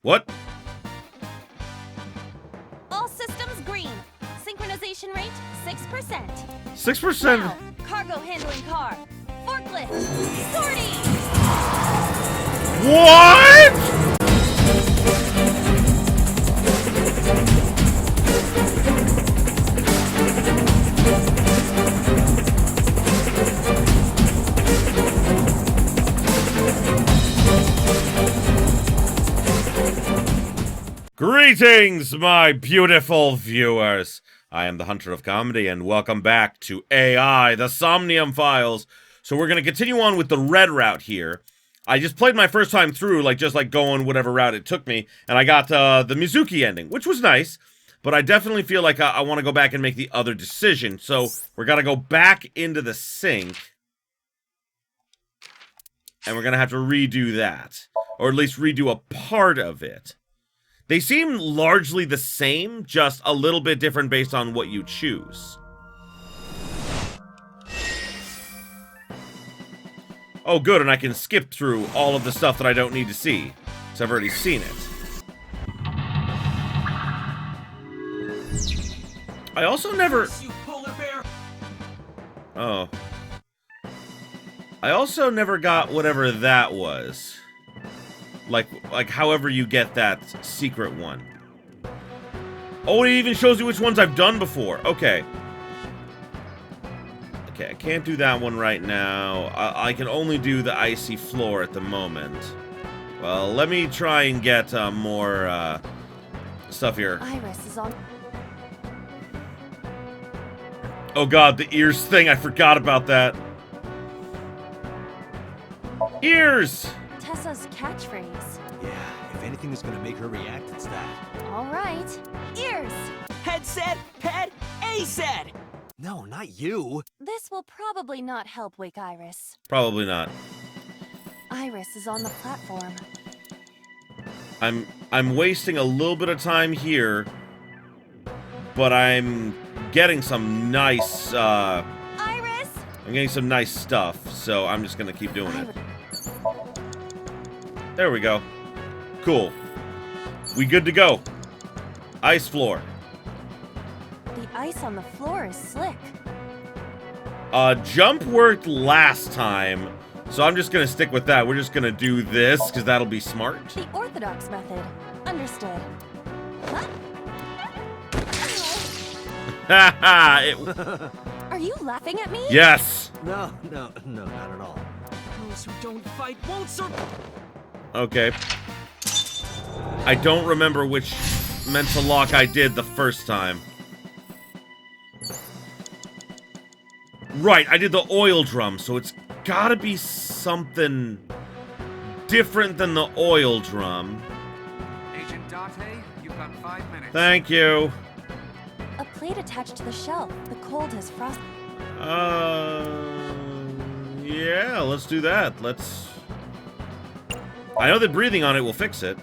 What? All systems green. Synchronization rate 6%. 6%? Now, cargo handling car. Forklift. Sortie! What? Greetings, my beautiful viewers. I am the Hunter of Comedy, and welcome back to AI, the Somnium Files. So we're going to continue on with the red route here. I just played my first time through, just going whatever route it took me, and I got the Mizuki ending, which was nice, but I definitely feel like I want to go back and make the other decision. So we're going to go back into the sink, and we're going to have to redo that, or at least redo a part of it. They seem largely the same, just a little bit different based on what you choose. Oh, good, and I can skip through all of the stuff that I don't need to see, because I've already seen it. I also never... Oh. I also never got whatever that was. Like however you get that secret one. Oh, it even shows you which ones I've done before. Okay. Okay, I can't do that one right now. I can only do the icy floor at the moment. Well, let me try and get more stuff here. Iris is on. Oh god, the ears thing. I forgot about that. Ears! Tessa's catchphrase. Yeah, if anything is gonna make her react, it's that. All right. Ears. Head said, ped, A said. No, not you. This will probably not help wake Iris. Probably not. Iris is on the platform. I'm wasting a little bit of time here, but I'm getting some nice Iris. I'm getting some nice stuff, so I'm just gonna keep doing it. There we go. Cool. We good to go. Ice floor. The ice on the floor is slick. Jump worked last time, so I'm just gonna stick with that. We're just gonna do this, because that'll be smart. The orthodox method. Understood. Haha! Are you laughing at me? Yes! No, not at all. Those who don't fight won't survive. Okay. I don't remember which mental lock I did the first time. Right, I did the oil drum, so it's gotta be something different than the oil drum. Agent Date, you've got 5 minutes. Thank you. A plate attached to the shelf. The cold has frosted. Yeah, let's do that. I know that breathing on it will fix it.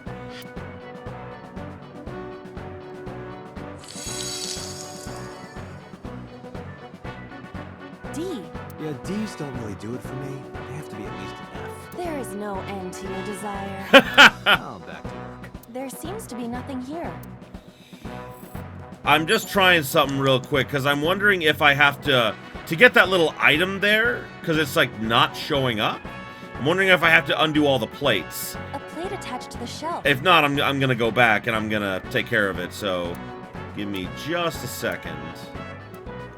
D. Yeah, D's don't really do it for me. They have to be at least an F. There is no end to your desire. Oh, back to work. There seems to be nothing here. I'm just trying something real quick, because I'm wondering if I have to get that little item there, because it's, not showing up. I'm wondering if I have to undo all the plates. A plate attached to the shelf. If not, I'm gonna go back, and I'm gonna take care of it, so give me just a second.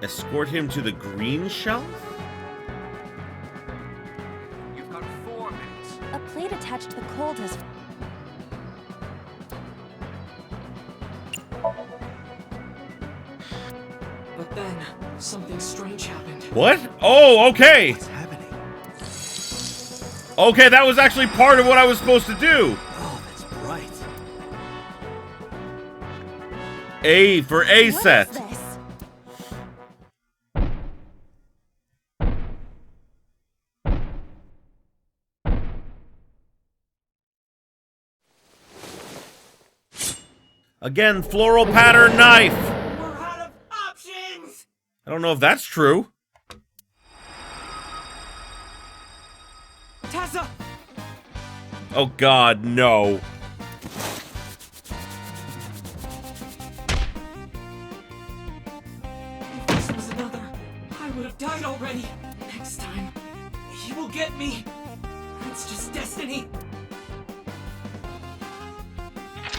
Escort him to the green shelf? You've got 4 minutes. A plate attached to the cold has... But then, something strange happened. What? Oh, okay! What's happening? Okay, that was actually part of what I was supposed to do! Oh, that's bright. A for A What set. is this? Again, floral pattern knife! We're out of options! I don't know if that's true. Tessa! Oh god, no. already. Next time, he will get me. It's just destiny.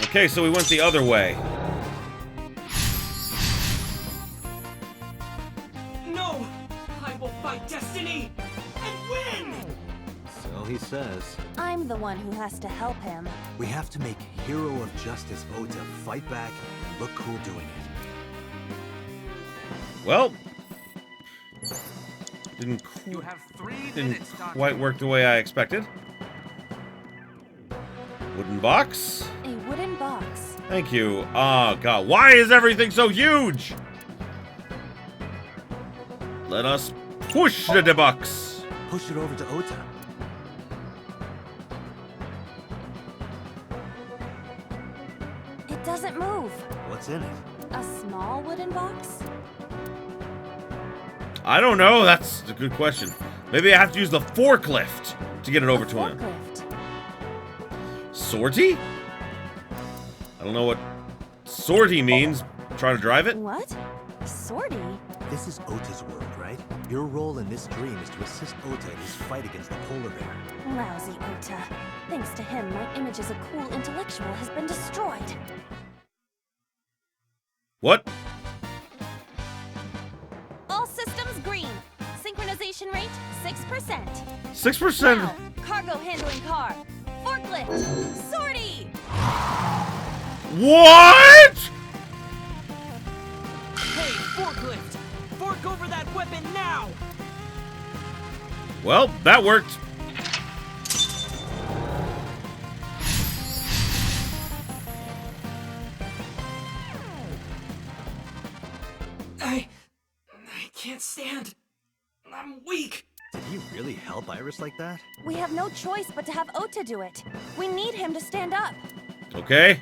Okay, so we went the other way. No! I will fight destiny and win! So he says. I'm the one who has to help him. We have to make Hero of Justice Ota fight back and look cool doing it. Well, You have 3 didn't minutes, Dante. quite work the way I expected. Wooden box? A wooden box. Thank you. Oh, God. Why is everything so huge? Let us push the box. Push it over to Ota. It doesn't move. What's in it? A small wooden box? I don't know. That's a good question. Maybe I have to use the forklift to get it over A to him. forklift. Sortie? I don't know what sortie means. Try to drive it? What? Sortie? This is Ota's world, right? Your role in this dream is to assist Ota in his fight against the polar bear. Lousy Ota. Thanks to him, my image as a cool intellectual has been destroyed. What? All systems green. Synchronization rate 6%. 6%? Now, cargo handling car. Forklift. Sortie. What? Hey, forklift! Fork over that weapon now! Well, that worked. I can't stand. I'm weak. Did he really help Iris like that? We have no choice but to have Ota do it. We need him to stand up. Okay.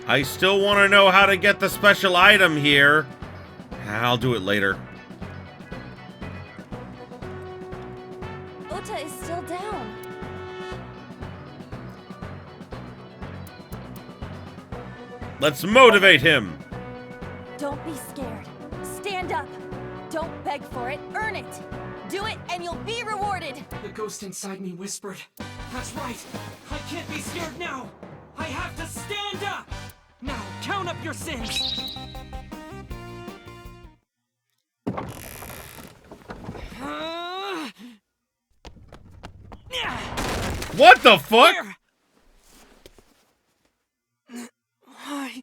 I still want to know how to get the special item here. I'll do it later. Ota is still down. Let's motivate him. Don't be scared. Stand up. Don't beg for it, earn it. Do it and you'll be rewarded. The ghost inside me whispered. That's right. I can't be scared now. I have to stand up. Now, count up your sins. What the fuck? Where? Why?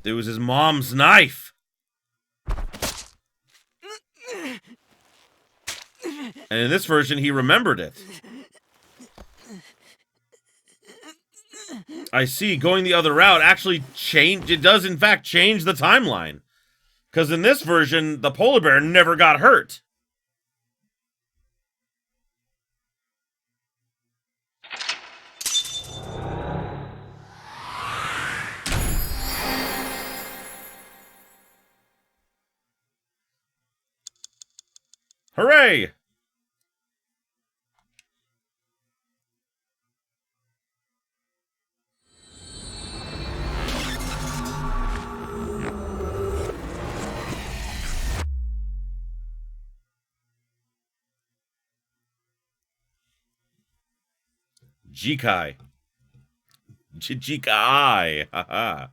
It was his mom's knife. And in this version, he remembered it. I see, going the other route actually changed. It does, in fact, change the timeline. Because in this version, the polar bear never got hurt. Hooray! Jikai. Jikai. Haha.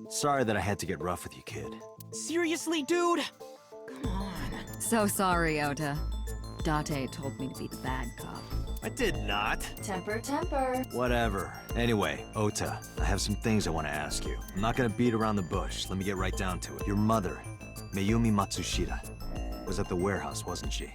Sorry that I had to get rough with you, kid. Seriously, dude? Come on. So sorry, Ota. Date told me to be the bad cop. I did not. Temper, temper. Whatever. Anyway, Ota, I have some things I want to ask you. I'm not gonna beat around the bush. Let me get right down to it. Your mother, Mayumi Matsushita, was at the warehouse, wasn't she?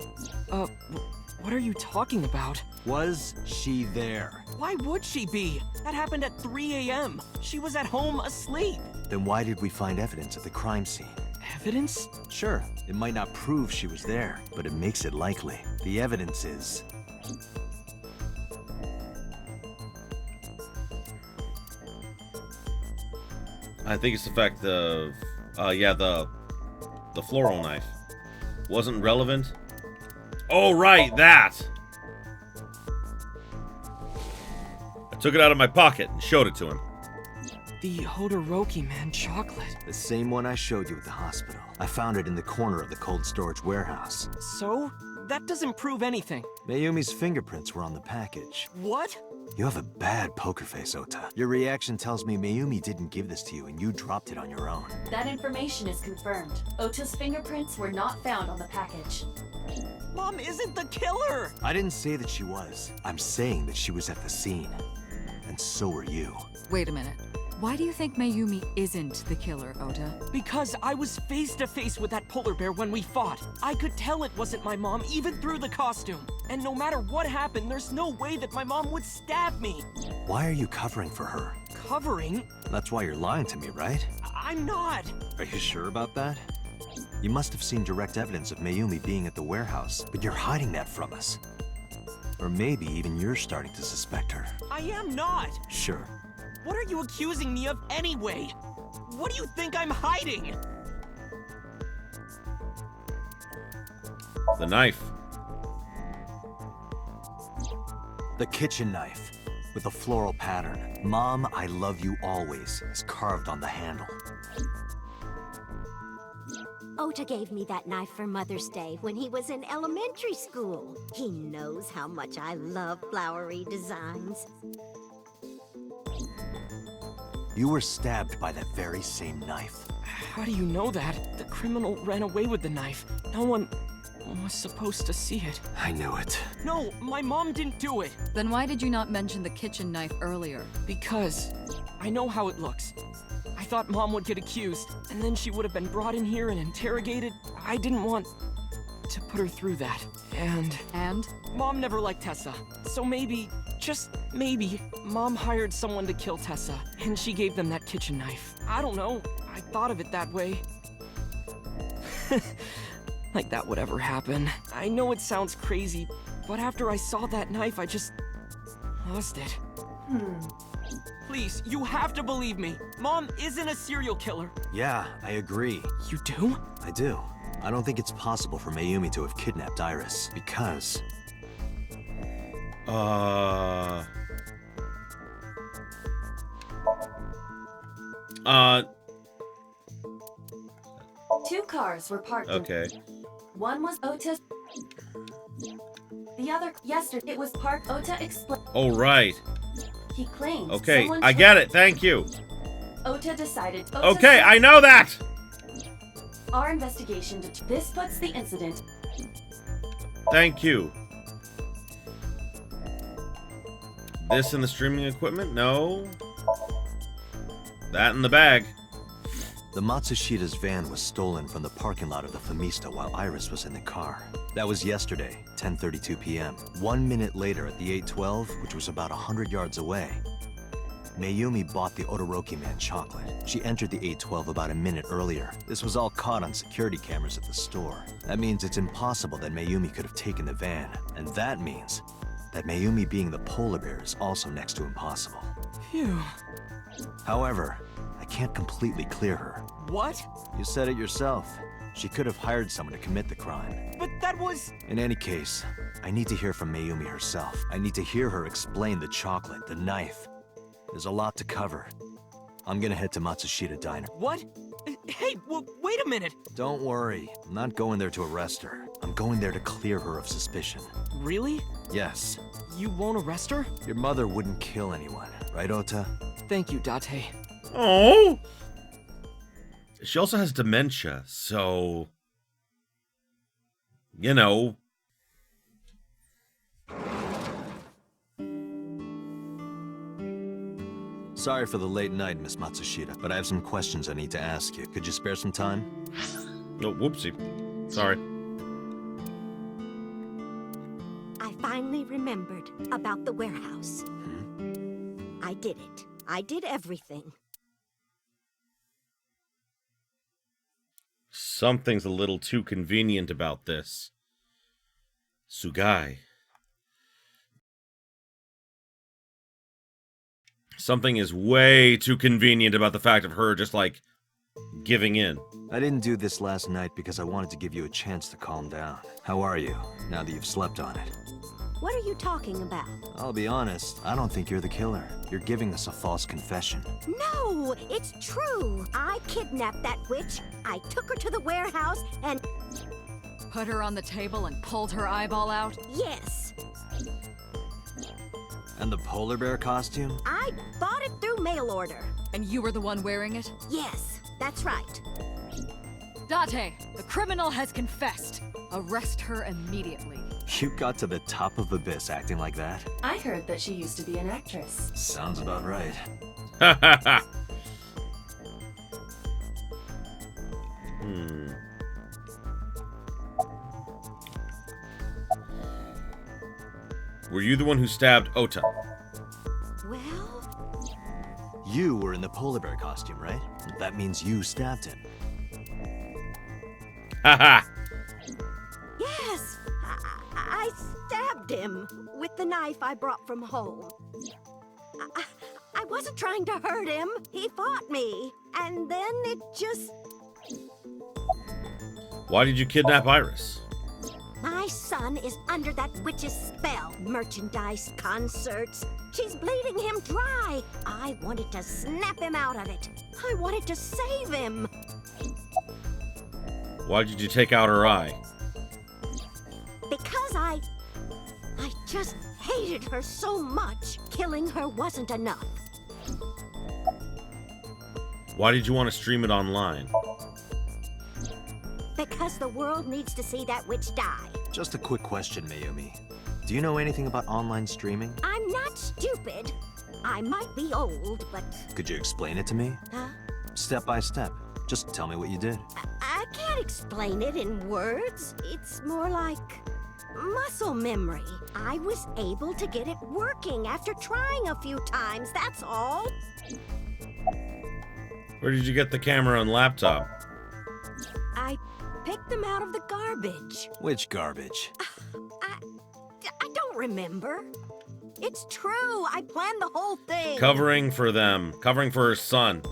What are you talking about? Was she there? Why would she be? That happened at 3 a.m. She was at home asleep. Then why did we find evidence at the crime scene? Evidence? Sure, it might not prove she was there, but it makes it likely. The evidence is... I think it's the fact the floral knife wasn't relevant. Oh, right, that! I took it out of my pocket and showed it to him. The Hodoroki Man chocolate. The same one I showed you at the hospital. I found it in the corner of the cold storage warehouse. So? That doesn't prove anything. Mayumi's fingerprints were on the package. What? You have a bad poker face, Ota. Your reaction tells me Mayumi didn't give this to you and you dropped it on your own. That information is confirmed. Ota's fingerprints were not found on the package. Mom isn't the killer! I didn't say that she was. I'm saying that she was at the scene. And so were you. Wait a minute. Why do you think Mayumi isn't the killer, Ota? Because I was face to face with that polar bear when we fought. I could tell it wasn't my mom even through the costume. And no matter what happened, there's no way that my mom would stab me. Why are you covering for her? Covering? That's why you're lying to me, right? I'm not. Are you sure about that? You must have seen direct evidence of Mayumi being at the warehouse, but you're hiding that from us. Or maybe even you're starting to suspect her. I am not. Sure. What are you accusing me of anyway? What do you think I'm hiding? The knife. The kitchen knife, with a floral pattern. Mom, I love you always, is carved on the handle. Ota gave me that knife for Mother's Day when he was in elementary school. He knows how much I love flowery designs. You were stabbed by that very same knife. How do you know that? The criminal ran away with the knife. No one was supposed to see it. I knew it. No, my mom didn't do it. Then why did you not mention the kitchen knife earlier? Because I know how it looks. I thought Mom would get accused, and then she would have been brought in here and interrogated. I didn't want to put her through that. And? Mom never liked Tessa. So maybe, just maybe, Mom hired someone to kill Tessa, and she gave them that kitchen knife. I don't know. I thought of it that way. Like that would ever happen. I know it sounds crazy, but after I saw that knife, I just lost it. Please, you have to believe me. Mom isn't a serial killer. Yeah, I agree. You do? I do. I don't think it's possible for Mayumi to have kidnapped Iris, because... Two cars were parked. Okay. One was Ota's. The other, yesterday, it was parked. Ota explained. Oh, right. He claims. Okay, someone I get it. Thank you. Ota decided. Okay, I know that! Our investigation. This puts the incident. Thank you. This in the streaming equipment? No. That in the bag. The Matsushida's van was stolen from the parking lot of the Famista while Iris was in the car. That was yesterday, 10:32 p.m. 1 minute later at the 812, which was about 100 yards away, Mayumi bought the Odoroki Man chocolate. She entered the 812 about a minute earlier. This was all caught on security cameras at the store. That means it's impossible that Mayumi could have taken the van. And that means that Mayumi being the polar bear is also next to impossible. Phew. However, I can't completely clear her. What? You said it yourself. She could have hired someone to commit the crime. But that was... In any case, I need to hear from Mayumi herself. I need to hear her explain the chocolate, the knife. There's a lot to cover. I'm gonna head to Matsushita Diner. What? Hey, well, wait a minute. Don't worry. I'm not going there to arrest her. I'm going there to clear her of suspicion. Really? Yes. You won't arrest her? Your mother wouldn't kill anyone, right, Ota? Thank you, Date. Oh. She also has dementia, so... You know... Sorry for the late night, Miss Matsushita, but I have some questions I need to ask you. Could you spare some time? Oh, whoopsie. Sorry. I finally remembered about the warehouse. I did it. I did everything. Something's a little too convenient about this. Sugai. Something is way too convenient about the fact of her just, like, giving in. I didn't do this last night because I wanted to give you a chance to calm down. How are you, now that you've slept on it? What are you talking about? I'll be honest, I don't think you're the killer. You're giving us a false confession. No, it's true. I kidnapped that witch. I took her to the warehouse and... Put her on the table and pulled her eyeball out? Yes, And the polar bear costume? I bought it through mail order. And you were the one wearing it? Yes, that's right. Date, the criminal has confessed. Arrest her immediately. You got to the top of Abyss acting like that? I heard that she used to be an actress. Sounds about right. Ha ha ha. Were you the one who stabbed Ota? Well, You were in the polar bear costume, right? That means you stabbed him. Haha. yes, I stabbed him with the knife I brought from home. I wasn't trying to hurt him. He fought me. And then it just... Why did you kidnap Iris? My son is under that witch's spell. Merchandise, concerts. She's bleeding him dry. I wanted to snap him out of it. I wanted to save him. Why did you take out her eye? Because I just hated her so much. Killing her wasn't enough. Why did you want to stream it online? Because the world needs to see that witch die. Just a quick question, Mayumi. Do you know anything about online streaming? I'm not stupid. I might be old, but... Could you explain it to me? Huh? Step by step. Just tell me what you did. I can't explain it in words. It's more like muscle memory. I was able to get it working after trying a few times, that's all. Where did you get the camera and laptop? I picked them out of the garbage. Which garbage? I don't remember. It's true. I planned the whole thing. Covering for them. Covering for her son.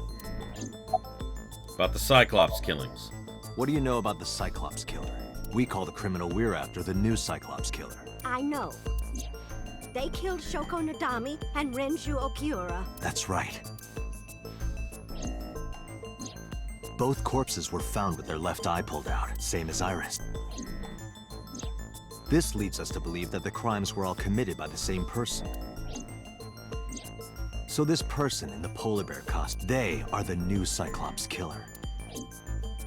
About the Cyclops killings. What do you know about the Cyclops killer? We call the criminal we're after the new Cyclops killer. I know. They killed Shoko Nadami and Renju Okiura. That's right. Both corpses were found with their left eye pulled out, same as Iris. This leads us to believe that the crimes were all committed by the same person. So this person in the polar bear costume, they are the new Cyclops killer.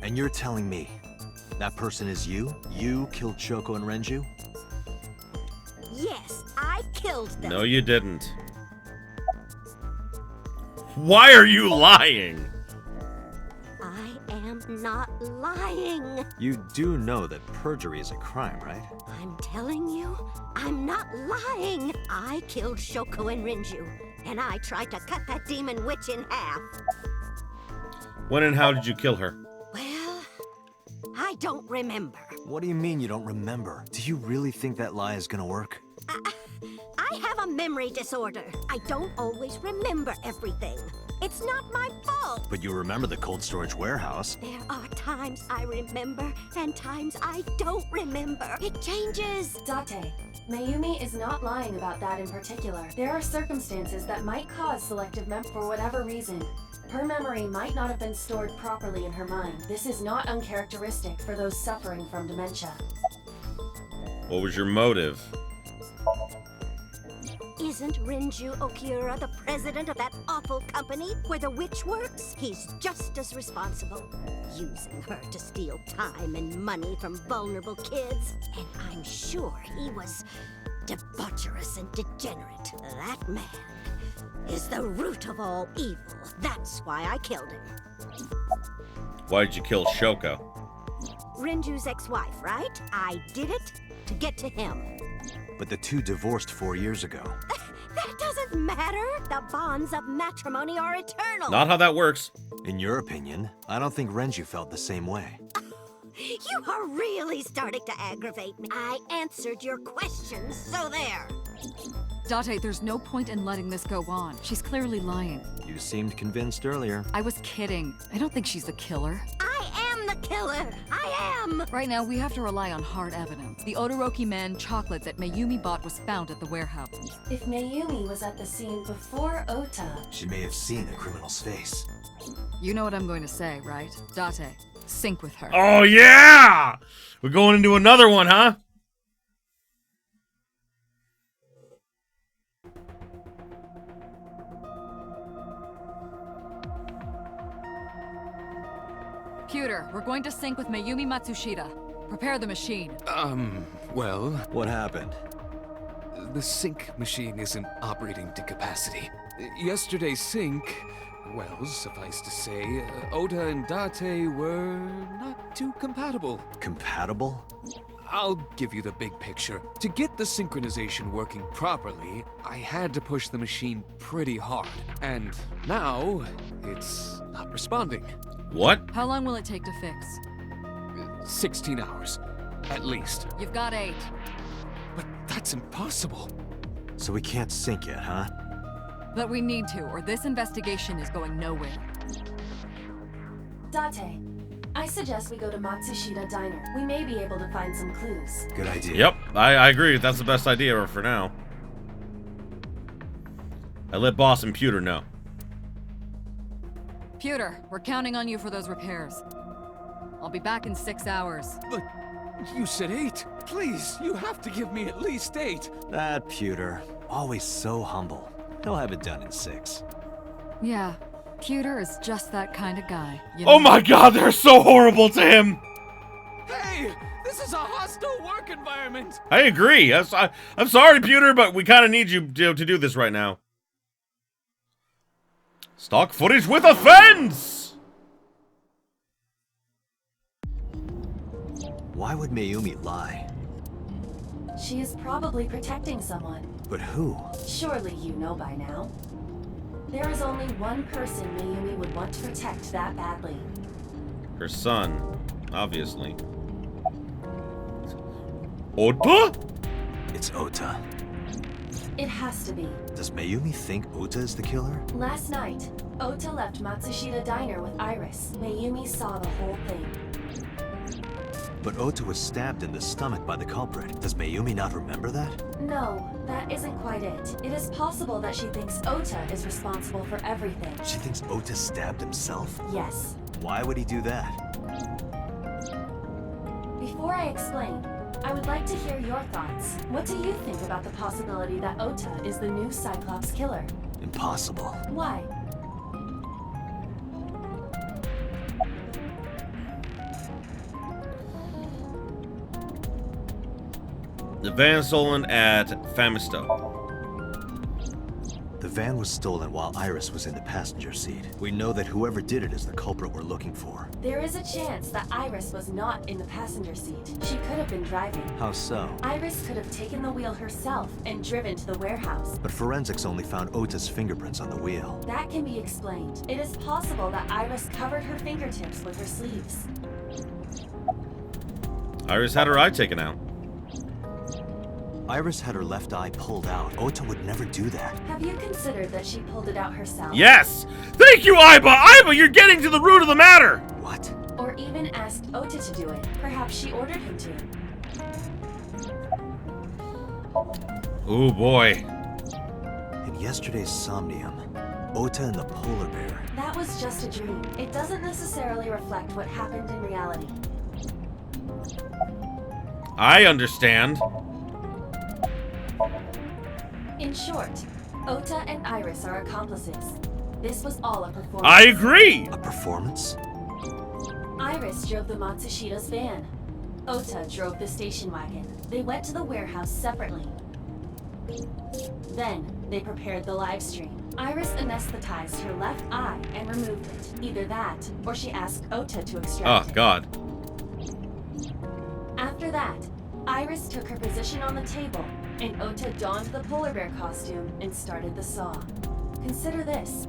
And you're telling me that person is you? You killed Shoko and Renju? Yes, I killed them. No, you didn't. Why are you lying? I am not lying. You do know that perjury is a crime, right? I'm telling you, I'm not lying. I killed Shoko and Renju, and I tried to cut that demon witch in half. When and how did you kill her? Well, I don't remember. What do you mean you don't remember? Do you really think that lie is gonna work? I have a memory disorder. I don't always remember everything. It's not my fault. But you remember the cold storage warehouse. There are times I remember and times I don't remember. It changes. Date, Mayumi is not lying about that in particular. There are circumstances that might cause selective memory for whatever reason. Her memory might not have been stored properly in her mind. This is not uncharacteristic for those suffering from dementia. What was your motive? Isn't Renju Okiura the president of that awful company where the witch works? He's just as responsible. Using her to steal time and money from vulnerable kids. And I'm sure he was debaucherous and degenerate. That man is the root of all evil. That's why I killed him. Why did you kill Shoko? Renju's ex-wife, right? I did it to get to him. But the two divorced 4 years ago. That doesn't matter. The bonds of matrimony are eternal. Not how that works. In your opinion, I don't think Renju felt the same way. You are really starting to aggravate me. I answered your questions, so there. Date, there's no point in letting this go on. She's clearly lying. You seemed convinced earlier. I was kidding. I don't think she's the killer. I am the killer. I am. Right now, we have to rely on hard evidence. The Odoroki Man chocolate that Mayumi bought was found at the warehouse. If Mayumi was at the scene before Ota, She may have seen the criminal's face. You know what I'm going to say, right? Date, sync with her. Oh, yeah! We're going into another one, huh? Computer, we're going to sync with Mayumi Matsushita. Prepare the machine. Well, What happened? the sync machine isn't operating to capacity. Yesterday's sync, well, suffice to say, Ota and Date were not too compatible. Compatible? I'll give you the big picture. To get the synchronization working properly, I had to push the machine pretty hard. And now, it's not responding. What? How long will it take to fix? 16 hours, at least. You've got 8. But that's impossible. So we can't sync yet, huh? But we need to, or this investigation is going nowhere. Date, I suggest we go to Matsushita Diner. We may be able to find some clues. Good idea. Yep, I agree. That's the best idea for now. I let Boss and Pewter know. Pewter, we're counting on you for those repairs. I'll be back in 6 hours. But you said 8. Please, you have to give me at least 8. That Pewter, always so humble. He'll have it done in 6. Yeah, Pewter is just that kind of guy. You Oh know? my god, they're so horrible to him! Hey, this is a hostile work environment. I agree. I'm sorry, Pewter, but we kind of need you to do this right now. Stock footage with a fence! Why would Mayumi lie? She is probably protecting someone. But who? Surely you know by now. There is only one person Mayumi would want to protect that badly. Her son, obviously. Ota? It's Ota. It has to be. Does Mayumi think Ota is the killer? Last night, Ota left Matsushita Diner with Iris. Mayumi saw the whole thing. But Ota was stabbed in the stomach by the culprit. Does Mayumi not remember that? No, that isn't quite it. It is possible that she thinks Ota is responsible for everything. She thinks Ota stabbed himself? Yes. Why would he do that? Before I explain, I would like to hear your thoughts. What do you think about the possibility that Ota is the new Cyclops killer? Impossible. Why? The van stolen at Famisto. The van was stolen while Iris was in the passenger seat. We know that whoever did it is the culprit we're looking for. There is a chance that Iris was not in the passenger seat. She could have been driving. How so? Iris could have taken the wheel herself and driven to the warehouse. But forensics only found Ota's fingerprints on the wheel. That can be explained. It is possible that Iris covered her fingertips with her sleeves. Iris had her eye taken out. Iris had her left eye pulled out. Ota would never do that. Have you considered that she pulled it out herself? Yes! Thank you, Aiba! Aiba, you're getting to the root of the matter! What? Or even asked Ota to do it. Perhaps she ordered him to. Ooh, boy. In yesterday's Somnium, Ota and the polar bear. That was just a dream. It doesn't necessarily reflect what happened in reality. I understand. In short, Ota and Iris are accomplices. This was all a performance. I agree! A performance? Iris drove the Matsushita's van. Ota drove the station wagon. They went to the warehouse separately. Then, they prepared the live stream. Iris anesthetized her left eye and removed it. Either that, or she asked Ota to extract Oh, it. God. After that, Iris took her position on the table, and Ota donned the polar bear costume and started the saw. Consider this.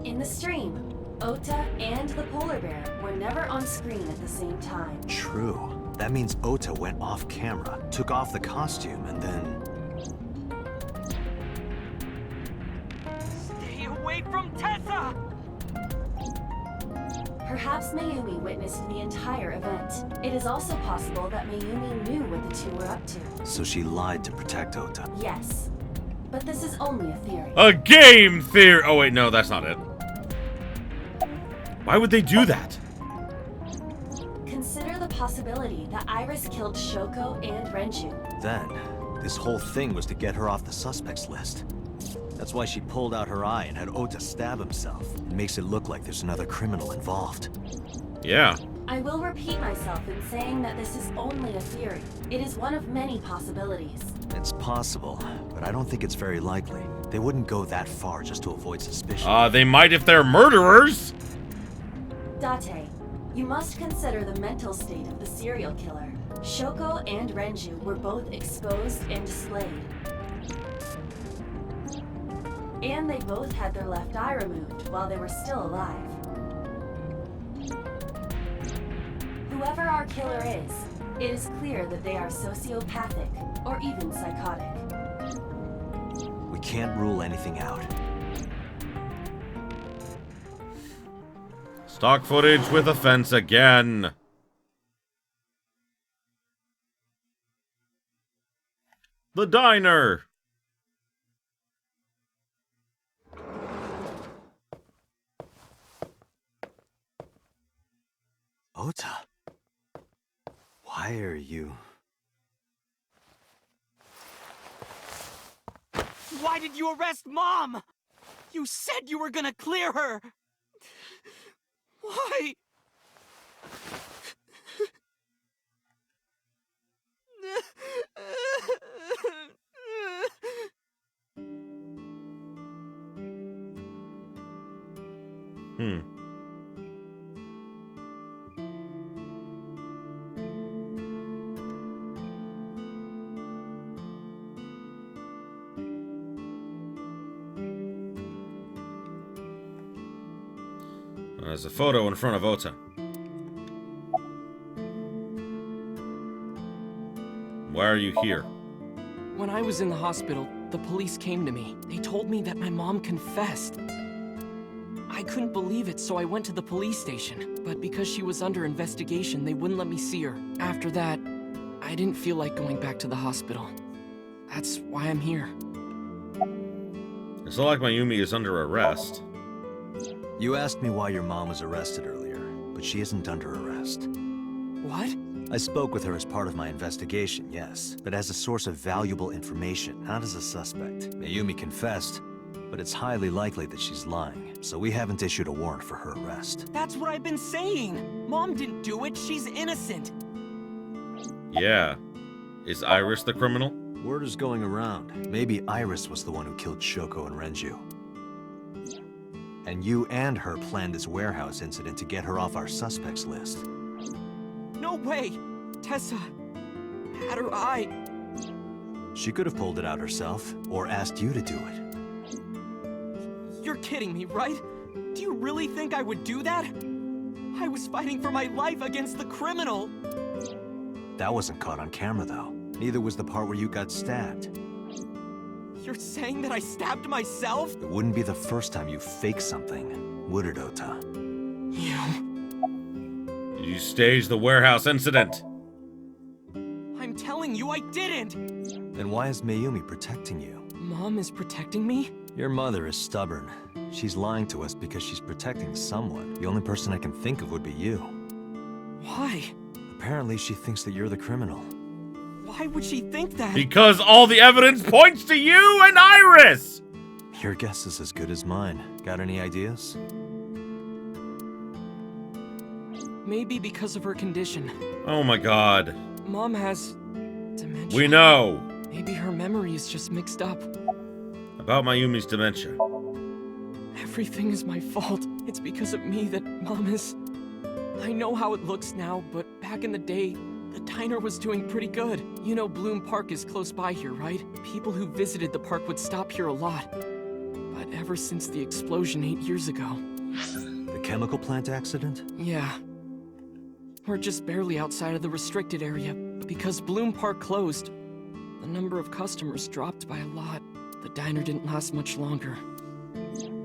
In the stream, Ota and the polar bear were never on screen at the same time. True. That means Ota went off camera, took off the costume, and then... Stay away from Tessa! Perhaps Mayumi witnessed the entire event. It is also possible that Mayumi knew what the two were up to. So she lied to protect Ota. Yes. But this is only a theory. A game theory. Oh wait, no, that's not it. Why would they do that? Consider the possibility that Iris killed Shoko and Renju. Then, this whole thing was to get her off the suspects list. That's why she pulled out her eye and had Ota stab himself. It makes it look like there's another criminal involved. Yeah. I will repeat myself in saying that this is only a theory. It is one of many possibilities. It's possible, but I don't think it's very likely. They wouldn't go that far just to avoid suspicion. They might if they're murderers. Date, you must consider the mental state of the serial killer. Shoko and Renju were both exposed and displayed. And they both had their left eye removed while they were still alive. Whoever our killer is, it is clear that they are sociopathic or even psychotic. We can't rule anything out. Stock footage with a fence again. The diner. Ota, why are you... Why did you arrest Mom? You said you were gonna clear her. Why? There's a photo in front of Ota. Why are you here? When I was in the hospital, the police came to me. They told me that my mom confessed. I couldn't believe it, so I went to the police station. But because she was under investigation, they wouldn't let me see her. After that, I didn't feel like going back to the hospital. That's why I'm here. It's not like Mayumi is under arrest. You asked me why your mom was arrested earlier, but she isn't under arrest. What? I spoke with her as part of my investigation, yes, but as a source of valuable information, not as a suspect. Mayumi confessed, but it's highly likely that she's lying, so we haven't issued a warrant for her arrest. That's what I've been saying! Mom didn't do it, she's innocent! Yeah. Is Iris the criminal? Word is going around. Maybe Iris was the one who killed Shoko and Renju. And you and her planned this warehouse incident to get her off our suspects list. No way! Tessa had her eye. She could have pulled it out herself, or asked you to do it. You're kidding me, right? Do you really think I would do that? I was fighting for my life against the criminal! That wasn't caught on camera, though. Neither was the part where you got stabbed. You're saying that I stabbed myself? It wouldn't be the first time you faked something, would it, Ota? You staged the warehouse incident. I'm telling you I didn't! Then why is Mayumi protecting you? Mom is protecting me? Your mother is stubborn. She's lying to us because she's protecting someone. The only person I can think of would be you. Why? Apparently she thinks that you're the criminal. Why would she think that? Because all the evidence points to you and Iris! Your guess is as good as mine. Got any ideas? Maybe because of her condition. Oh my god. Mom has dementia. We know. Maybe her memory is just mixed up. About Mayumi's dementia. Everything is my fault. It's because of me that Mom is... I know how it looks now, but back in the day, the diner was doing pretty good. You know Bloom Park is close by here, right? People who visited the park would stop here a lot. But ever since the explosion 8 years ago... The chemical plant accident? Yeah. We're just barely outside of the restricted area. Because Bloom Park closed, the number of customers dropped by a lot. The diner didn't last much longer.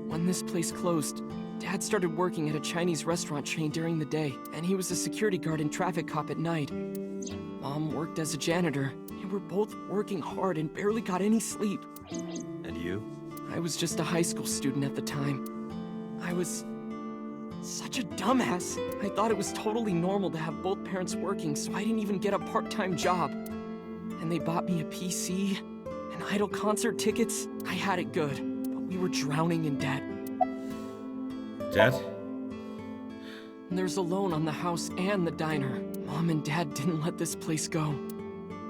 When this place closed, Dad started working at a Chinese restaurant chain during the day, and he was a security guard and traffic cop at night. Mom worked as a janitor. They were both working hard and barely got any sleep. And you? I was just a high school student at the time. I was such a dumbass. I thought it was totally normal to have both parents working, so I didn't even get a part-time job. And they bought me a PC and Idol concert tickets. I had it good, but we were drowning in debt. Debt? And there's a loan on the house and the diner. Mom and Dad didn't let this place go.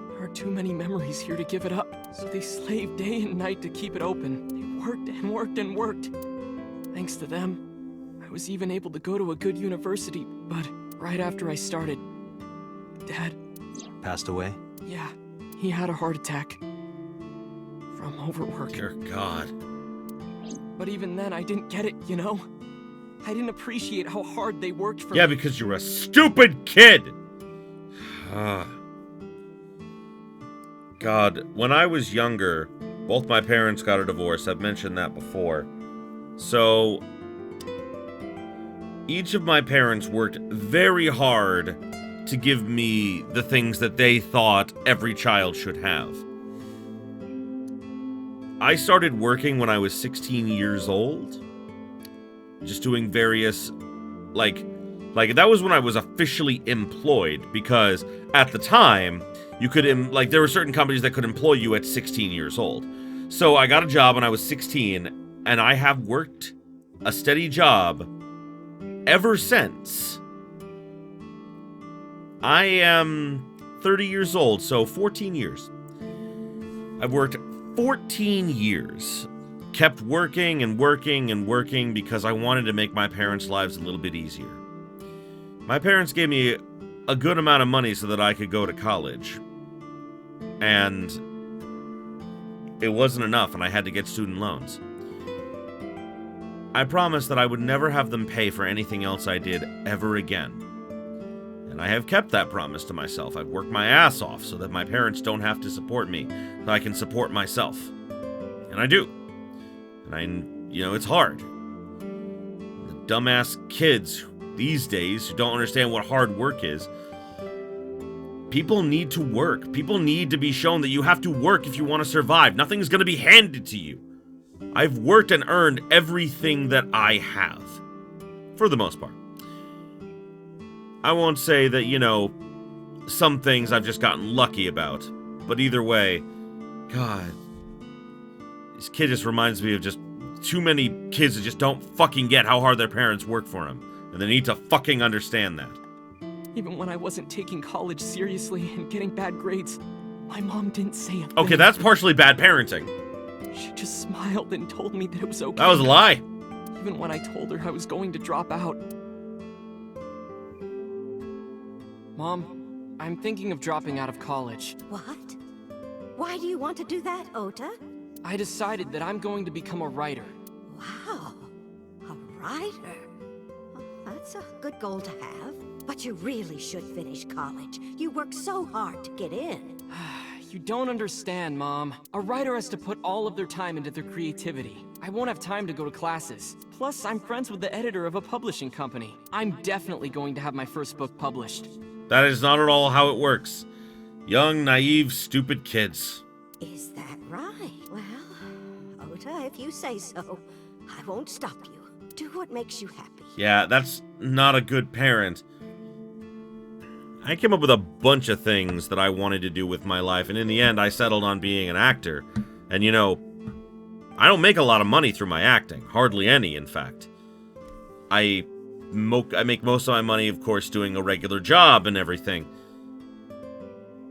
There are too many memories here to give it up, so they slaved day and night to keep it open. They worked and worked and worked. Thanks to them, I was even able to go to a good university, but right after I started, Dad... Passed away? Yeah, he had a heart attack. From overwork. Dear God. But even then, I didn't get it, you know? I didn't appreciate how hard they worked for Yeah, me. because you're a stupid kid! God, when I was younger, both my parents got a divorce. I've mentioned that before. So, each of my parents worked very hard to give me the things that they thought every child should have. I started working when I was 16 years old. Just doing various, like that was when I was officially employed, because at the time, you could, there were certain companies that could employ you at 16 years old. So I got a job when I was 16, and I have worked a steady job ever since. I am 30 years old, so 14 years. I've worked 14 years. Kept working and working and working because I wanted to make my parents' lives a little bit easier. My parents gave me a good amount of money so that I could go to college. And it wasn't enough, and I had to get student loans. I promised that I would never have them pay for anything else I did ever again. And I have kept that promise to myself. I've worked my ass off so that my parents don't have to support me, so I can support myself. And I do. And it's hard. The dumbass kids these days who don't understand what hard work is. People need to work. People need to be shown that you have to work if you want to survive. Nothing's going to be handed to you. I've worked and earned everything that I have. For the most part. I won't say that, some things I've just gotten lucky about. But either way, God, this kid just reminds me of just too many kids that just don't fucking get how hard their parents work for them. And they need to fucking understand that. Even when I wasn't taking college seriously and getting bad grades, my mom didn't say a thing. Okay, that's partially bad parenting. She just smiled and told me that it was okay. That was a lie. Even when I told her I was going to drop out. Mom, I'm thinking of dropping out of college. What? Why do you want to do that, Ota? I decided that I'm going to become a writer. Wow, a writer? Well, that's a good goal to have. But you really should finish college. You worked so hard to get in. You don't understand, Mom. A writer has to put all of their time into their creativity. I won't have time to go to classes. Plus, I'm friends with the editor of a publishing company. I'm definitely going to have my first book published. That is not at all how it works. Young, naive, stupid kids. Is that right? Well, Ota, if you say so, I won't stop you. Do what makes you happy. Yeah, that's not a good parent. I came up with a bunch of things that I wanted to do with my life, and in the end, I settled on being an actor. And I don't make a lot of money through my acting. Hardly any, in fact. I make most of my money, of course, doing a regular job and everything.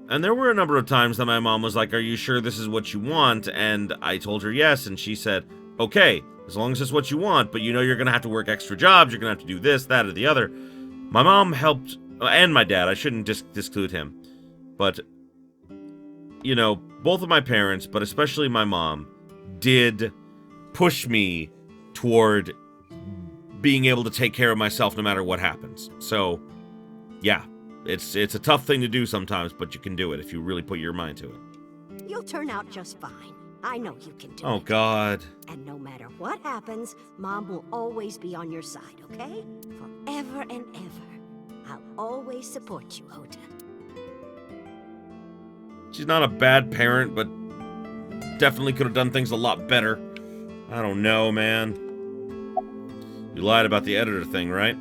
And there were a number of times that my mom was like, "Are you sure this is what you want?" And I told her yes, and she said, "Okay, as long as it's what you want, but you're going to have to work extra jobs, you're going to have to do this, that, or the other." My mom helped, and my dad, I shouldn't disclude him. But, both of my parents, but especially my mom, did push me toward being able to take care of myself no matter what happens. So, yeah, it's a tough thing to do sometimes, but you can do it if you really put your mind to it. You'll turn out just fine. I know you can do Oh, it. God. And no matter what happens, Mom will always be on your side, okay? Forever and ever. I'll always support you, Ota. She's not a bad parent, but definitely could have done things a lot better. I don't know, man. You lied about the editor thing, right?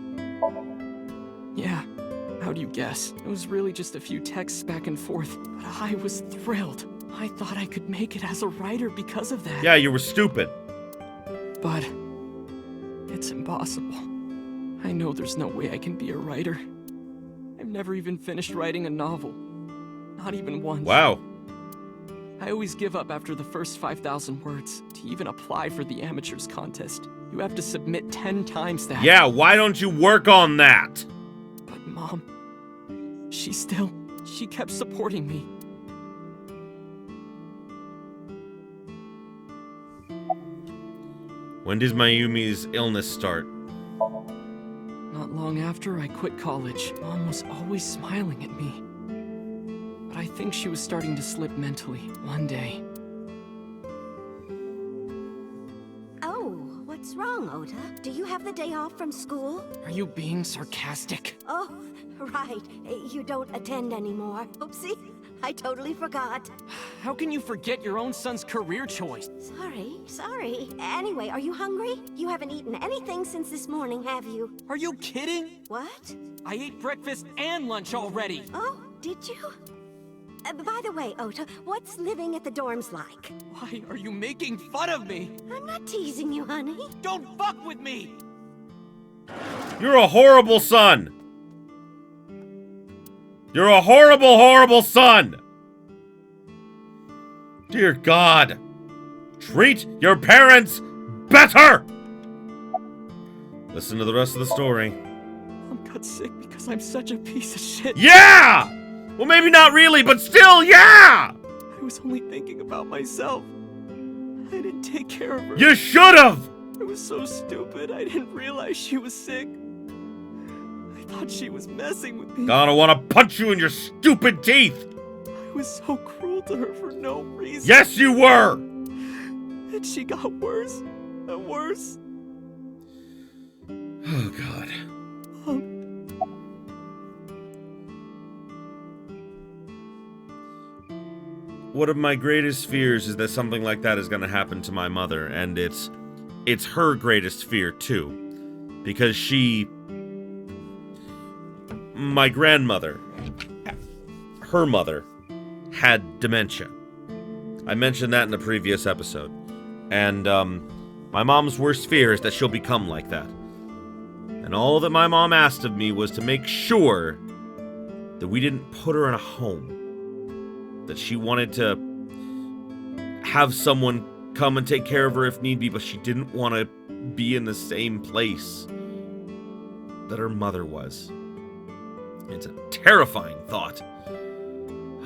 Yeah. How'd you guess? It was really just a few texts back and forth, but I was thrilled. I thought I could make it as a writer because of that. Yeah, you were stupid. But it's impossible. I know there's no way I can be a writer. I've never even finished writing a novel. Not even once. Wow. I always give up after the first 5,000 words. To even apply for the amateurs contest, you have to submit 10 times that. Yeah, why don't you work on that? But Mom, she kept supporting me. When does Mayumi's illness start? Not long after I quit college, Mom was always smiling at me. But I think she was starting to slip mentally one day. Oh, what's wrong, Ota? Do you have the day off from school? Are you being sarcastic? Oh, right. You don't attend anymore. Oopsie, I totally forgot. How can you forget your own son's career choice? Sorry. Anyway, are you hungry? You haven't eaten anything since this morning, have you? Are you kidding? What? I ate breakfast and lunch already. Oh, did you? By the way, Ota, what's living at the dorms like? Why are you making fun of me? I'm not teasing you, honey. Don't fuck with me! You're a horrible son! You're a horrible, horrible son! Dear God. Treat your parents better! Listen to the rest of the story. Mom got sick because I'm such a piece of shit. Yeah! Well, maybe not really, but still, yeah! I was only thinking about myself. I didn't take care of her. You should've! I was so stupid, I didn't realize she was sick. I thought she was messing with me. Gonna wanna punch you in your stupid teeth! I was so cruel to her for no reason. Yes, you were! And she got worse and worse. Oh, God. One of my greatest fears is that something like that is gonna happen to my mother, and it's her greatest fear, too. Because my grandmother, her mother, had dementia. I mentioned that in a previous episode. And, my mom's worst fear is that she'll become like that. And all that my mom asked of me was to make sure that we didn't put her in a home. That she wanted to have someone come and take care of her if need be, but she didn't want to be in the same place that her mother was. It's a terrifying thought.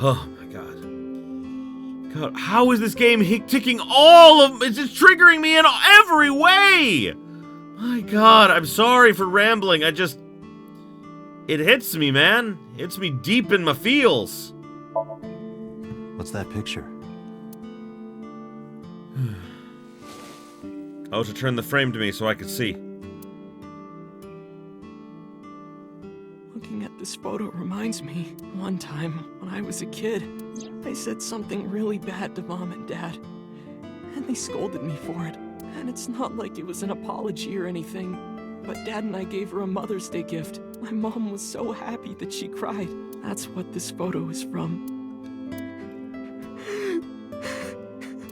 Oh my God. God, how is this game ticking all of... It's just triggering me in every way! My God, I'm sorry for rambling. It hits me, man. Hits me deep in my feels. What's that picture? Oh, to turn the frame to me so I could see. Looking at this photo reminds me, one time, when I was a kid, I said something really bad to Mom and Dad, and they scolded me for it. And it's not like it was an apology or anything, but Dad and I gave her a Mother's Day gift. My mom was so happy that she cried. That's what this photo is from.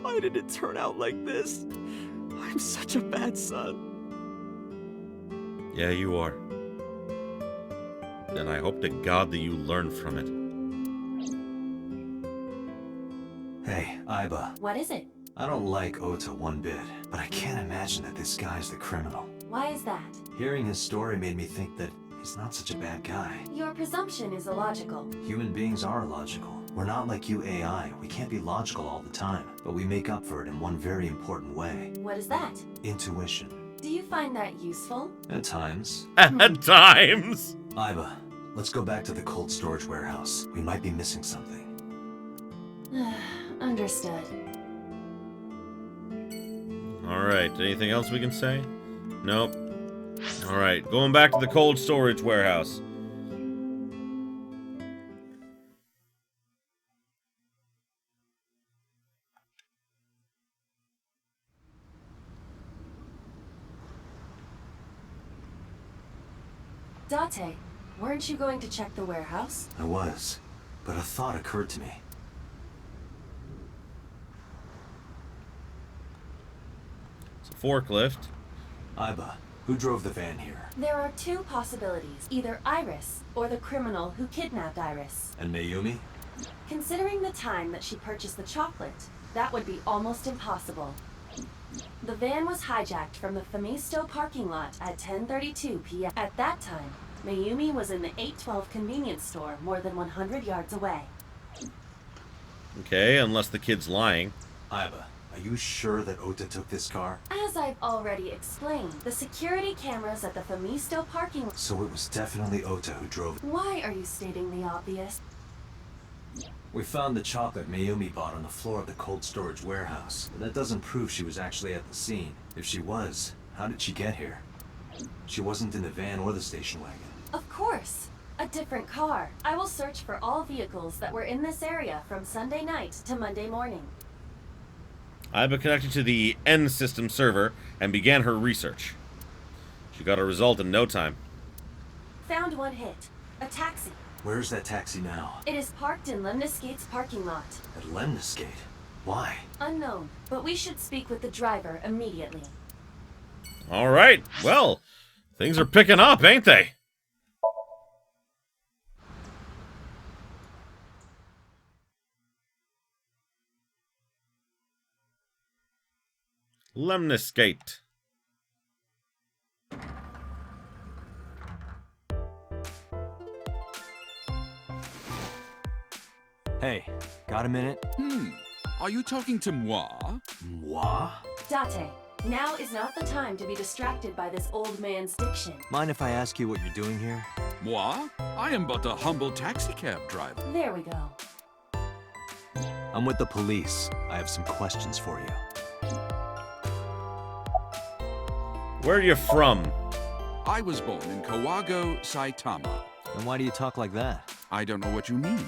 Why did it turn out like this? I'm such a bad son. Yeah, you are. And I hope to God that you learn from it. Hey, Aiba. What is it? I don't like Ota one bit, but I can't imagine that this guy's the criminal. Why is that? Hearing his story made me think that he's not such a bad guy. Your presumption is illogical. Human beings are illogical. We're not like you AI. We can't be logical all the time, but we make up for it in one very important way. What is that? Intuition. Do you find that useful? At times. At times! Aiba, let's go back to the cold storage warehouse. We might be missing something. Understood. Alright, anything else we can say? Nope. Alright, going back to the cold storage warehouse. Date, weren't you going to check the warehouse? I was, but a thought occurred to me. It's a forklift. Aiba, who drove the van here? There are two possibilities, either Iris or the criminal who kidnapped Iris. And Mayumi? Considering the time that she purchased the chocolate, that would be almost impossible. The van was hijacked from the Famisto parking lot at 10:32 p.m. At that time, Mayumi was in the 812 convenience store more than 100 yards away. Okay, unless the kid's lying. Aiba, are you sure that Ota took this car? As I've already explained, the security cameras at the Famisto parking lot... So it was definitely Ota who drove it. Why are you stating the obvious? We found the chocolate Mayumi bought on the floor of the cold storage warehouse. But that doesn't prove she was actually at the scene. If she was, how did she get here? She wasn't in the van or the station wagon. Of course. A different car. I will search for all vehicles that were in this area from Sunday night to Monday morning. Aiba connected to the N system server and began her research. She got a result in no time. Found one hit. A taxi. Where's that taxi now? It is parked in Lemniscate's parking lot. At Lemniscate? Why? Unknown, but we should speak with the driver immediately. Alright, well, things are picking up, ain't they? Lemniscate. Hey, got a minute? Are you talking to moi? Moi? Date, now is not the time to be distracted by this old man's diction. Mind if I ask you what you're doing here? Moi? I am but a humble taxicab driver. There we go. I'm with the police. I have some questions for you. Where are you from? I was born in Kawago, Saitama. Then why do you talk like that? I don't know what you mean.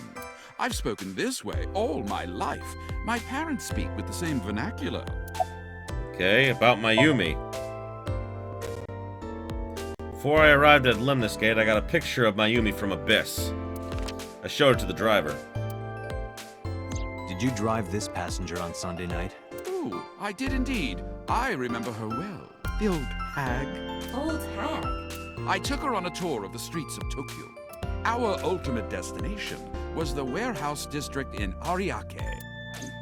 I've spoken this way all my life. My parents speak with the same vernacular. Okay, about Mayumi. Before I arrived at Lemniscate, I got a picture of Mayumi from Abyss. I showed it to the driver. Did you drive this passenger on Sunday night? Oh, I did indeed. I remember her well. The old hag. Old hag? I took her on a tour of the streets of Tokyo. Our ultimate destination was the warehouse district in Ariake.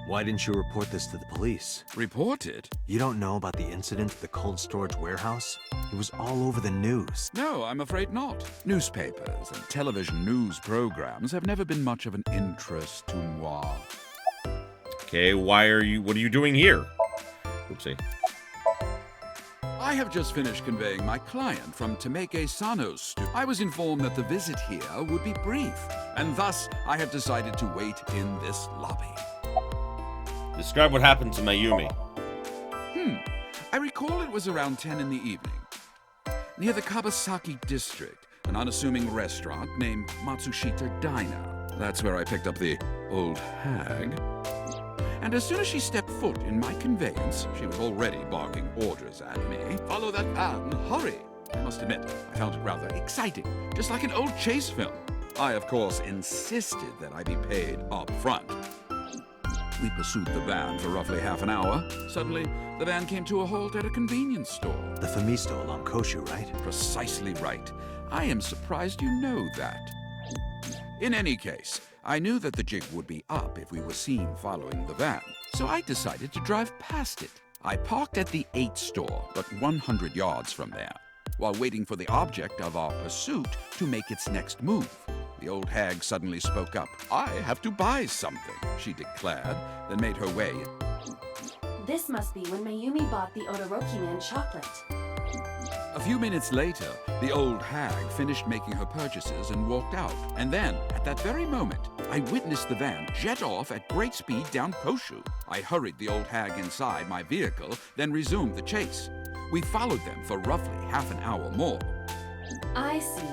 Why didn't you report this to the police? Report it? You don't know about the incident at the cold storage warehouse? It was all over the news. No, I'm afraid not. Newspapers and television news programs have never been much of an interest to moi. Okay, what are you doing here? Oopsie. I have just finished conveying my client from Temeke Sano's. I was informed that the visit here would be brief, and thus I have decided to wait in this lobby. Describe what happened to Mayumi. I recall it was around 10 in the evening. Near the Kabasaki district, an unassuming restaurant named Matsushita Diner. That's where I picked up the old hag. And as soon as she stepped foot in my conveyance, she was already barking orders at me. Follow that van, hurry! I must admit, I found it rather exciting, just like an old chase film. I, of course, insisted that I be paid up front. We pursued the van for roughly half an hour. Suddenly, the van came to a halt at a convenience store. The Famisto along Koshu, right? Precisely right. I am surprised you know that. In any case, I knew that the jig would be up if we were seen following the van, so I decided to drive past it. I parked at the 8 store, but 100 yards from there, while waiting for the object of our pursuit to make its next move. The old hag suddenly spoke up. "I have to buy something," she declared, then made her way. This must be when Mayumi bought the Odoroki Man chocolate. few minutes later, the old hag finished making her purchases and walked out. And then, at that very moment, I witnessed the van jet off at great speed down Koshu. I hurried the old hag inside my vehicle, then resumed the chase. We followed them for roughly half an hour more. I see.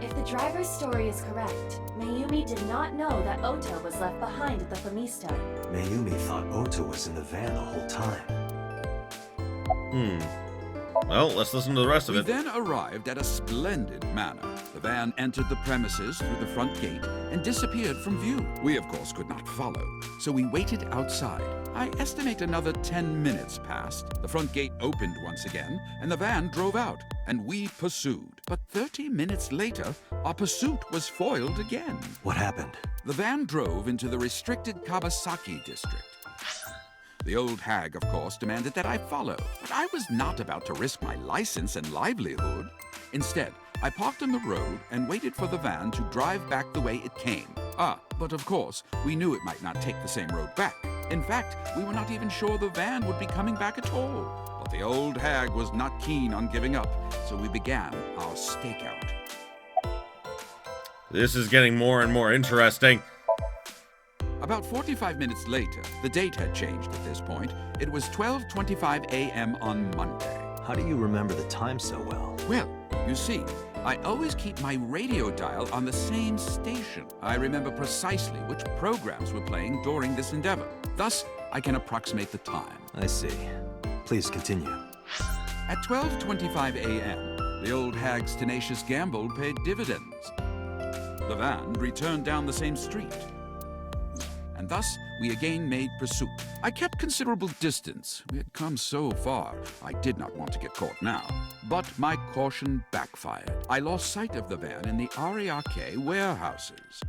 If the driver's story is correct, Mayumi did not know that Ota was left behind at the Famisto. Mayumi thought Ota was in the van the whole time. Well, let's listen to the rest of We it. then arrived at a splendid manor. The van entered the premises through the front gate and disappeared from view. We, of course, could not follow, so we waited outside. I estimate another 10 minutes passed. The front gate opened once again, and the van drove out, and we pursued. But 30 minutes later, our pursuit was foiled again. What happened? The van drove into the restricted Kabasaki district. The old hag, of course, demanded that I follow, but I was not about to risk my license and livelihood. Instead, I parked on the road and waited for the van to drive back the way it came. But of course, we knew it might not take the same road back. In fact, we were not even sure the van would be coming back at all. But the old hag was not keen on giving up, so we began our stakeout. This is getting more and more interesting. About 45 minutes later, the date had changed at this point. It was 12:25 a.m. on Monday. How do you remember the time so well? Well, you see, I always keep my radio dial on the same station. I remember precisely which programs were playing during this endeavor. Thus, I can approximate the time. I see. Please continue. At 12:25 a.m., the old hag's tenacious gamble paid dividends. The van returned down the same street, and thus we again made pursuit. I kept considerable distance. We had come so far, I did not want to get caught now. But my caution backfired. I lost sight of the van in the Ariake warehouses.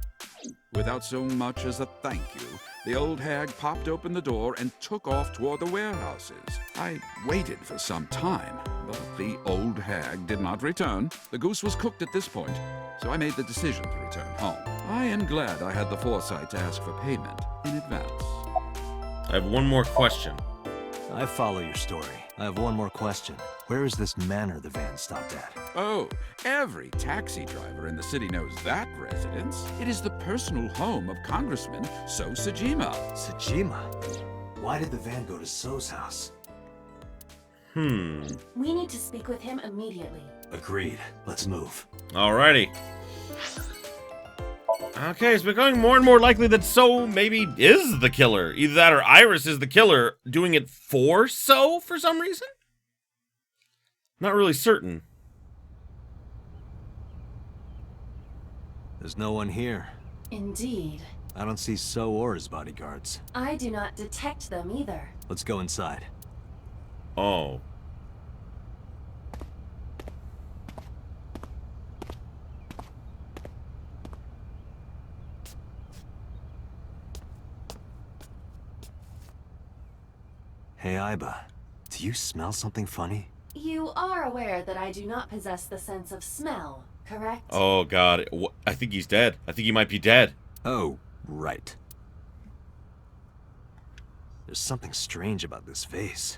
Without so much as a thank you, the old hag popped open the door and took off toward the warehouses. I waited for some time, but the old hag did not return. The goose was cooked at this point, so I made the decision to return home. I am glad I had the foresight to ask for payment in advance. I have one more question. I follow your story. I have one more question. Where is this manor the van stopped at? Oh, every taxi driver in the city knows that residence. It is the personal home of Congressman So Sajima. Sajima? Why did the van go to So's house? We need to speak with him immediately. Agreed. Let's move. Alrighty. Okay, it's becoming more and more likely that So maybe is the killer. Either that or Iris is the killer, doing it for So for some reason? Not really certain. There's no one here. Indeed. I don't see So or his bodyguards. I do not detect them either. Let's go inside. Oh. Hey, Aiba. Do you smell something funny? You are aware that I do not possess the sense of smell, correct? Oh, God. I think he's dead. I think he might be dead. Oh, right. There's something strange about this vase.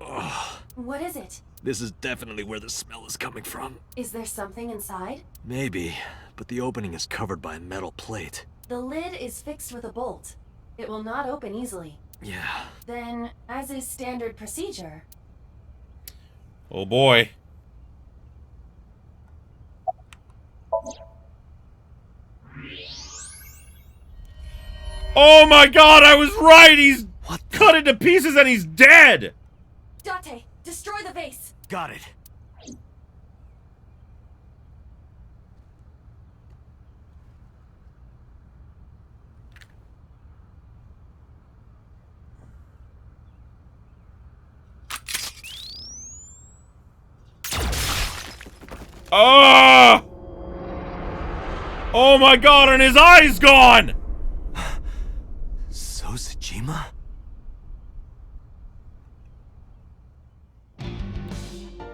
Ugh. What is it? This is definitely where the smell is coming from. Is there something inside? Maybe, but the opening is covered by a metal plate. The lid is fixed with a bolt. It will not open easily. Yeah. Then, as is standard procedure... Oh, boy. Oh, my God, I was right! He's cut into pieces and he's dead! Date, destroy the vase! Got it. Ah! Oh my God, and his eye's gone! So Sajima?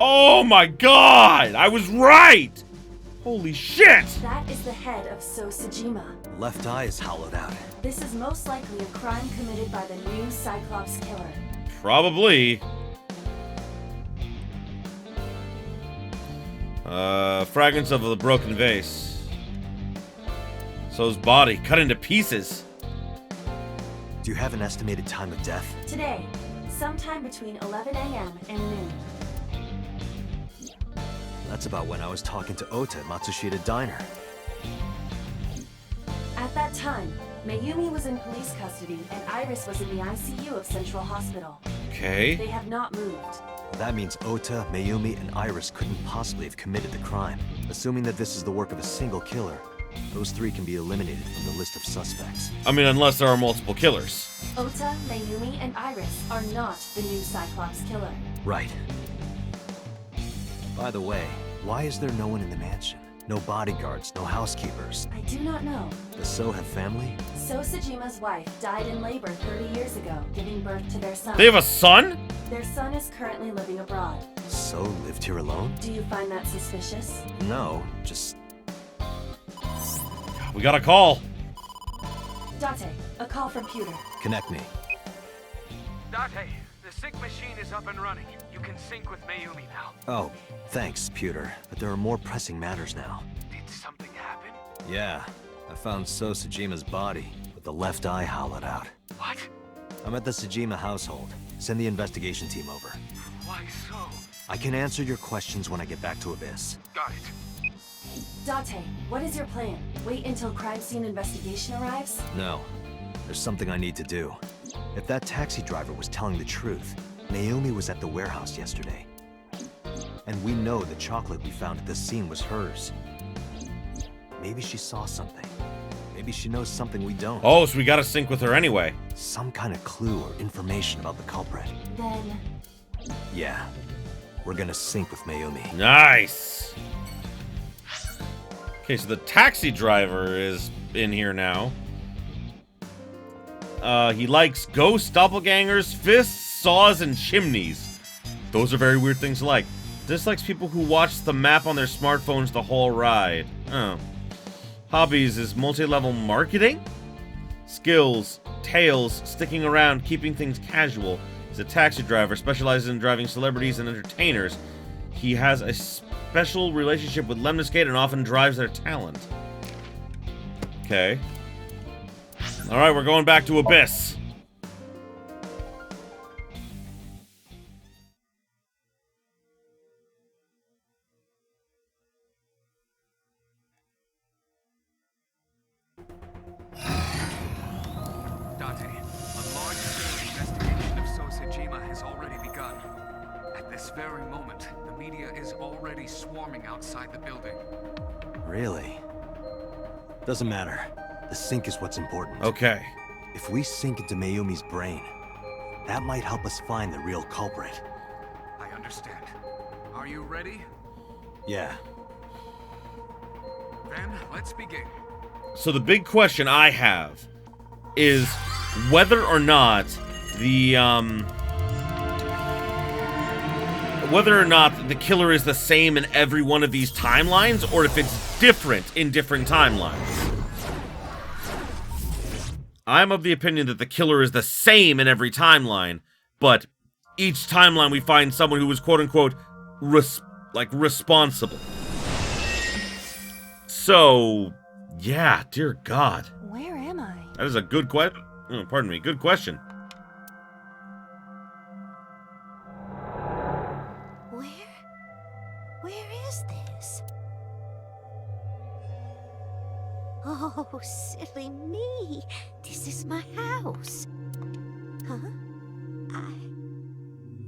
Oh my God! I was right! Holy shit! That is the head of So Sajima. Left eye is hollowed out. This is most likely a crime committed by the new Cyclops killer. Probably. Fragments of the broken vase. So's body, cut into pieces. Do you have an estimated time of death? Today, sometime between 11 a.m. and noon. That's about when I was talking to Ota at Matsushita Diner. At that time, Mayumi was in police custody and Iris was in the ICU of Central Hospital. Okay. They have not moved. That means Ota, Mayumi, and Iris couldn't possibly have committed the crime. Assuming that this is the work of a single killer, those three can be eliminated from the list of suspects. I mean, unless there are multiple killers. Ota, Mayumi, and Iris are not the new Cyclops killer. Right. By the way, why is there no one in the mansion? No bodyguards, no housekeepers. I do not know. Does So have family? So Sajima's wife died in labor 30 years ago, giving birth to their son. They have a son? Their son is currently living abroad. So lived here alone? Do you find that suspicious? No, just... We got a call. Date, a call from Pewter. Connect me. Date, the sync machine is up and running. You can sync with Mayumi now. Oh, thanks, Pewter. But there are more pressing matters now. Did something happen? Yeah, I found So Sajima's body, with the left eye hollowed out. What? I'm at the Sajima household. Send the investigation team over. Why so? I can answer your questions when I get back to Abyss. Got it. Date, what is your plan? Wait until crime scene investigation arrives? No, there's something I need to do. If that taxi driver was telling the truth, Naomi was at the warehouse yesterday. And we know the chocolate we found at the scene was hers. Maybe she saw something. Maybe she knows something we don't. Oh, so we gotta sync with her anyway. Some kind of clue or information about the culprit. Then... Yeah, we're gonna sync with Mayumi. Nice. Okay, so the taxi driver is in here now. He likes ghosts, doppelgangers, fists, saws, and chimneys. Those are very weird things to like. Dislikes people who watch the map on their smartphones the whole ride. Oh. Hobbies is multi-level marketing? Skills, tales, sticking around, keeping things casual. He's a taxi driver, specializes in driving celebrities and entertainers. He has a special relationship with Lemniscate and often drives their talent. Okay. Alright, we're going back to Abyss. Date, a large-scale investigation of So Sajima has already begun. At this very moment, the media is already swarming outside the building. Really? Doesn't matter. The sync is what's important. Okay. If we sync into Mayumi's brain, that might help us find the real culprit. I understand. Are you ready? Yeah. Then, let's begin. So the big question I have is whether or not the killer is the same in every one of these timelines, or if it's different in different timelines. I'm of the opinion that the killer is the same in every timeline, but each timeline we find someone who was quote-unquote responsible. So, yeah, dear God. Where am I? That is a good question. Oh, pardon me, good question. Where is this? Oh, silly me. This is my house. Huh?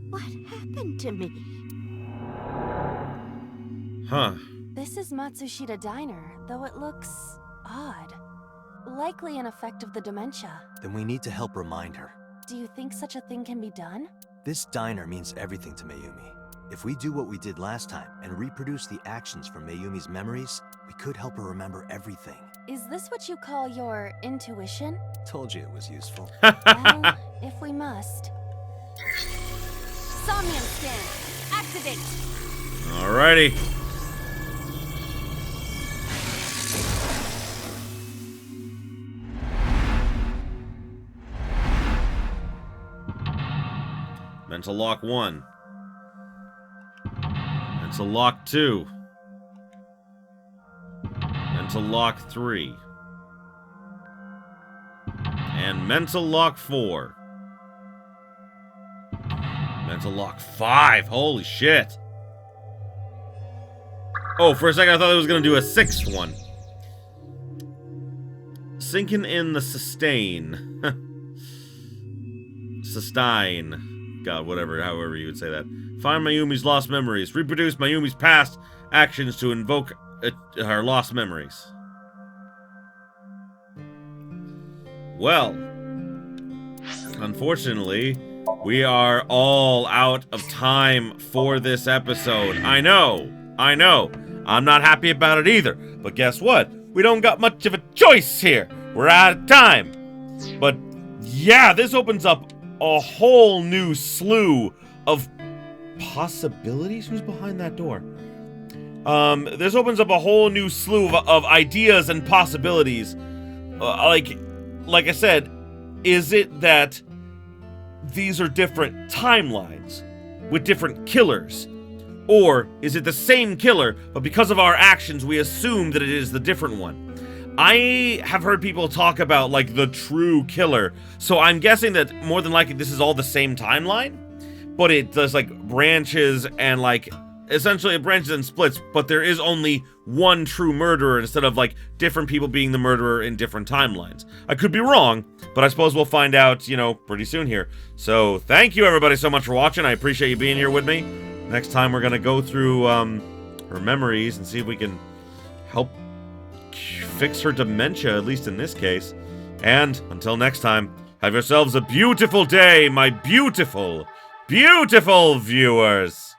What happened to me? Huh. This is Matsushita Diner, though it looks odd. Likely an effect of the dementia. Then we need to help remind her. Do you think such a thing can be done? This diner means everything to Mayumi. If we do what we did last time and reproduce the actions from Mayumi's memories, we could help her remember everything. Is this what you call your intuition? Told you it was useful. Well, if we must. Somnium scan. Activate. Alrighty. Mental lock 1. Mental lock 2. Mental lock 3. And mental lock 4. Mental lock 5. Holy shit. Oh, for a second I thought I was going to do a 6th one. Sinking in the sustain. Sustain. God, whatever, however you would say that. Find Mayumi's lost memories. Reproduce Mayumi's past actions to invoke her lost memories. Well, unfortunately, we are all out of time for this episode. I know. I'm not happy about it either. But guess what? We don't got much of a choice here. We're out of time. But yeah, this opens up a whole new slew of possibilities. Who's behind that door? This opens up a whole new slew of ideas and possibilities. Like I said, is it that these are different timelines with different killers? Or is it the same killer, but because of our actions, we assume that it is the different one? I have heard people talk about, like, the true killer, so I'm guessing that more than likely this is all the same timeline, but it does, like, branches and, like, essentially it branches and splits, but there is only one true murderer instead of, like, different people being the murderer in different timelines. I could be wrong, but I suppose we'll find out, you know, pretty soon here. So, thank you everybody so much for watching. I appreciate you being here with me. Next time we're gonna go through, her memories and see if we can help fix her dementia, at least in this case. And, until next time, have yourselves a beautiful day, my beautiful, beautiful viewers!